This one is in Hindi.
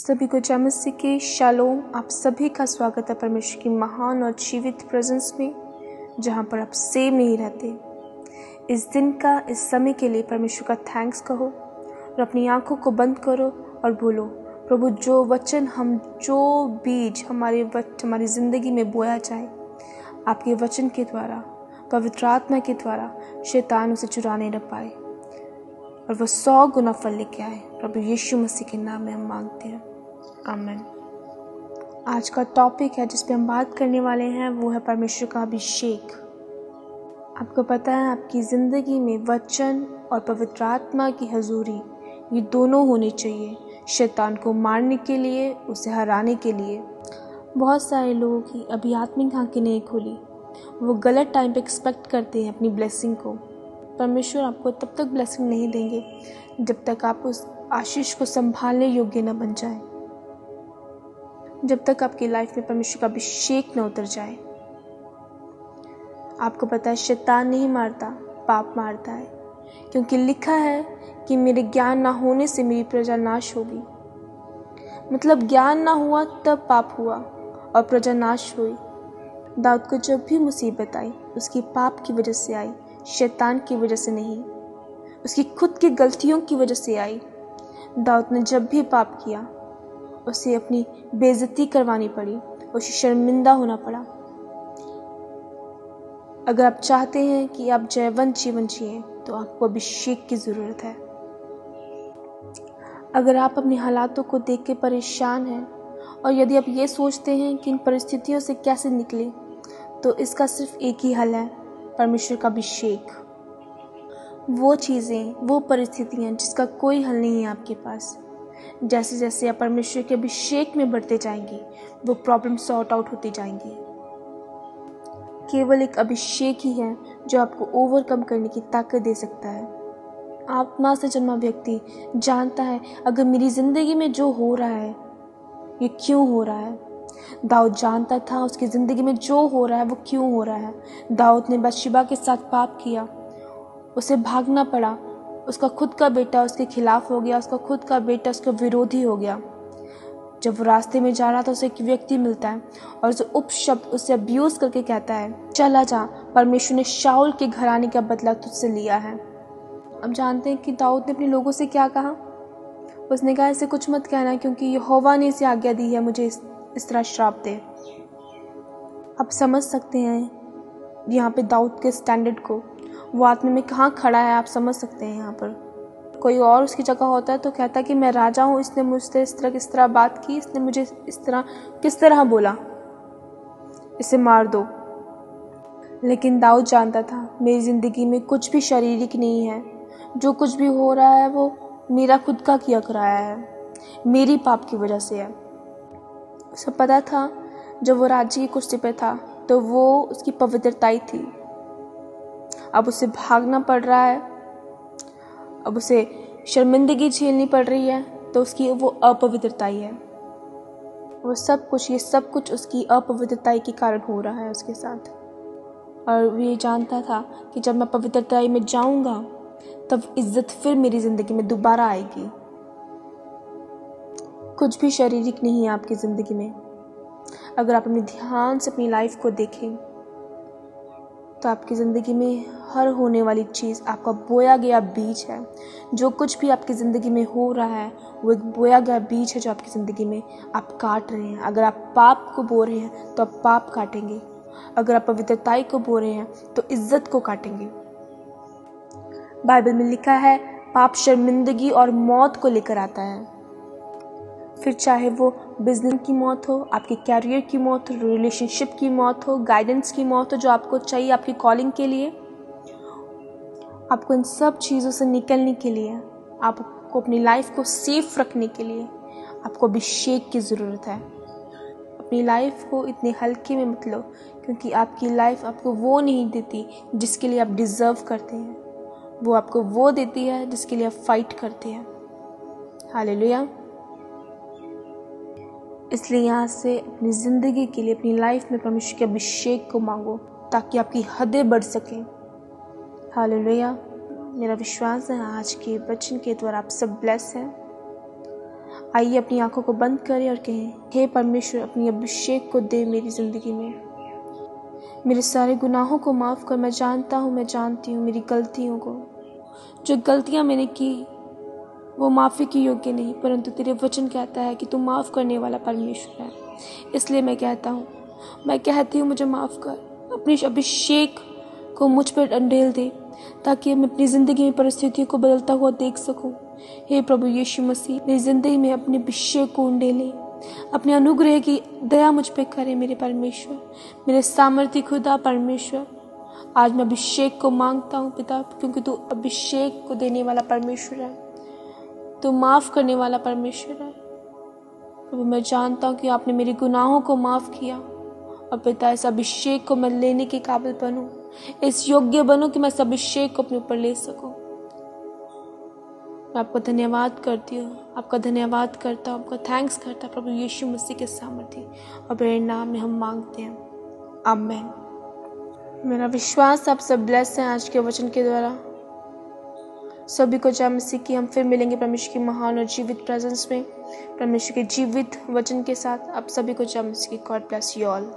सभी को जय मसीह की शालोम। आप सभी का स्वागत है परमेश्वर की महान और जीवित प्रेजेंस में, जहाँ पर आप सेम नहीं रहते। इस दिन का, इस समय के लिए परमेश्वर का थैंक्स कहो और अपनी आंखों को बंद करो और बोलो, प्रभु जो वचन जो बीज हमारी ज़िंदगी में बोया जाए, आपके वचन के द्वारा, पवित्र आत्मा के द्वारा शैतान उसे चुराने न पाए और वह 100 गुना फल लेके आए। प्रभु यीशु मसीह के नाम में हम मांगते हैं, आमीन। आज का टॉपिक है जिस पे हम बात करने वाले हैं, वो है परमेश्वर का अभिषेक। आपको पता है, आपकी ज़िंदगी में वचन और पवित्र आत्मा की हजूरी, ये दोनों होने चाहिए शैतान को मारने के लिए, उसे हराने के लिए। बहुत सारे लोगों की अभी आत्मिक आंखें नहीं खुली, वो गलत टाइम पे एक्सपेक्ट करते हैं अपनी ब्लेसिंग को। परमेश्वर आपको तब तक ब्लेसिंग नहीं देंगे जब तक आप उस आशीष को संभालने योग्य न बन जाए, जब तक आपकी लाइफ में परमेश्वर का अभिषेक न उतर जाए। आपको पता है, शैतान नहीं मारता, पाप मारता है, क्योंकि लिखा है कि मेरे ज्ञान ना होने से मेरी प्रजा नाश होगी। मतलब ज्ञान ना हुआ तब पाप हुआ और प्रजा नाश हुई। दाऊद को जब भी मुसीबत आई, उसकी पाप की वजह से आई, शैतान की वजह से नहीं, उसकी खुद की गलतियों की वजह से आई। दाऊद ने जब भी पाप किया, उसे अपनी बेइज्जती करवानी पड़ी, उसे शर्मिंदा होना पड़ा। अगर आप चाहते हैं कि आप जयवंत जीवन जिए, तो आपको अभिषेक की ज़रूरत है। अगर आप अपने हालातों को देख के परेशान हैं और यदि आप ये सोचते हैं कि इन परिस्थितियों से कैसे निकले, तो इसका सिर्फ एक ही हल है, परमेश्वर का अभिषेक। वो चीज़ें, वो परिस्थितियाँ जिसका कोई हल नहीं है आपके पास, जैसे जैसे आप परमेश्वर के अभिषेक में बढ़ते जाएंगे, वो प्रॉब्लम सॉर्ट आउट होती जाएंगी। केवल एक अभिषेक ही है जो आपको ओवरकम करने की ताकत दे सकता है। आत्मा से जन्मा व्यक्ति जानता है, अगर मेरी ज़िंदगी में जो हो रहा है, ये क्यों हो रहा है। दाऊद जानता था उसकी ज़िंदगी में जो हो रहा है वो क्यों हो रहा है। दाऊद ने बतशेबा के साथ पाप किया, उसे भागना पड़ा, उसका खुद का बेटा उसके खिलाफ हो गया, उसका खुद का बेटा उसका विरोधी हो गया। जब वो रास्ते में जा रहा था, उसे एक व्यक्ति मिलता है और उसे उपशब्द, उसे अब्यूज़ करके कहता है, चला जा, परमेश्वर ने शाऊल के घराने का बदला तुझसे लिया है। अब जानते हैं कि दाऊद ने अपने लोगों से क्या कहा। उसने कहा, ऐसे कुछ मत कहना, क्योंकि यहोवा ने इसे आज्ञा दी है मुझे इस तरह श्राप दे। आप समझ सकते हैं यहाँ पे दाऊद के स्टैंडर्ड को, वो आत्मा में कहाँ खड़ा है, आप समझ सकते हैं। यहाँ पर कोई और उसकी जगह होता है तो कहता कि मैं राजा हूँ, इसने मुझसे किस तरह बात की, इसने मुझे किस तरह बोला, इसे मार दो। लेकिन दाऊद जानता था, मेरी ज़िंदगी में कुछ भी शारीरिक नहीं है, जो कुछ भी हो रहा है वो मेरा खुद का किया कराया है, मेरी पाप की वजह से है। उसे पता था जब वो राज्य की कुर्सी पे था तो वो उसकी पवित्रताई थी। अब उसे भागना पड़ रहा है, अब उसे शर्मिंदगी झेलनी पड़ रही है, तो उसकी वो अपवित्रताई है। ये सब कुछ उसकी अपवित्रताई के कारण हो रहा है उसके साथ। और वो ये जानता था कि जब मैं पवित्रताई में जाऊंगा, तब इज्जत फिर मेरी ज़िंदगी में दोबारा आएगी। कुछ भी शारीरिक नहीं है आपकी ज़िंदगी में। अगर आप अपने ध्यान से अपनी लाइफ को देखें, तो आपकी ज़िंदगी में हर होने वाली चीज़ आपका बोया गया बीज है। जो कुछ भी आपकी ज़िंदगी में हो रहा है, वो एक बोया गया बीज है जो आपकी ज़िंदगी में आप काट रहे हैं। अगर आप पाप को बो रहे हैं तो आप पाप काटेंगे, अगर आप पवित्रताई को बो रहे हैं तो इज्जत को काटेंगे। बाइबल में लिखा है, पाप शर्मिंदगी और मौत को लेकर आता है। फिर चाहे वो बिजनेस की मौत हो, आपके कैरियर की मौत हो, रिलेशनशिप की मौत हो, गाइडेंस की मौत हो जो आपको चाहिए आपकी कॉलिंग के लिए, आपको इन सब चीज़ों से निकलने के लिए, आपको अपनी लाइफ को सेफ रखने के लिए आपको अभिषेक की ज़रूरत है। अपनी लाइफ को इतने हल्के में मत लो, क्योंकि आपकी लाइफ आपको वो नहीं देती जिसके लिए आप डिज़र्व करते हैं, वो आपको वो देती है जिसके लिए आप फाइट करते हैं। हालेलुया। इसलिए यहाँ से अपनी ज़िंदगी के लिए, अपनी लाइफ में परमेश्वर के अभिषेक को मांगो, ताकि आपकी हदें बढ़ सकें। हालेलुया। मेरा विश्वास है आज के वचन के द्वारा आप सब ब्लेस हैं। आइए अपनी आंखों को बंद करें और कहें, हे परमेश्वर, अपनी अभिषेक को दे मेरी ज़िंदगी में। मेरे सारे गुनाहों को माफ़ कर। मैं जानता हूँ, मैं जानती हूँ मेरी गलतियों को, जो गलतियाँ मैंने की वो माफ़ी के योग्य नहीं, परंतु तेरे वचन कहता है कि तू माफ़ करने वाला परमेश्वर है। इसलिए मैं कहती हूँ मुझे माफ़ कर। अपनी अभिषेक को मुझ पर अंडेल दे, ताकि मैं अपनी ज़िंदगी में परिस्थितियों को बदलता हुआ देख सकूं। हे प्रभु यीशु मसीह, मेरी ज़िंदगी में अपने अभिषेक को अंडेले, अपने अनुग्रह की दया मुझ पे करे मेरे परमेश्वर, मेरे सामर्थ्य खुदा परमेश्वर। आज मैं अभिषेक को मांगता हूँ पिता, क्योंकि तू अभिषेक को देने वाला परमेश्वर है, तू माफ़ करने वाला परमेश्वर है। प्रभु मैं जानता हूँ कि आपने मेरे गुनाहों को माफ़ किया, और पिता इस अभिषेक को मैं लेने के काबिल बनूं, इस योग्य बनूं कि मैं इस अभिषेक को अपने ऊपर ले सकूं। मैं आपका धन्यवाद करती हूँ, आपका धन्यवाद करता हूँ, आपका थैंक्स करता हूँ प्रभु यीशु मसीह के सामर्थ्य और मेरे नाम में हम मांगते हैं, आमीन। मेरा विश्वास आप सब ब्लेस हैं आज के वचन के द्वारा। सभी को जय मसीह की। हम फिर मिलेंगे परमेश्वर की महान और जीवित प्रेजेंस में, परमेश्वर के जीवित वचन के साथ। आप सभी को जय मसीह की। God bless you all.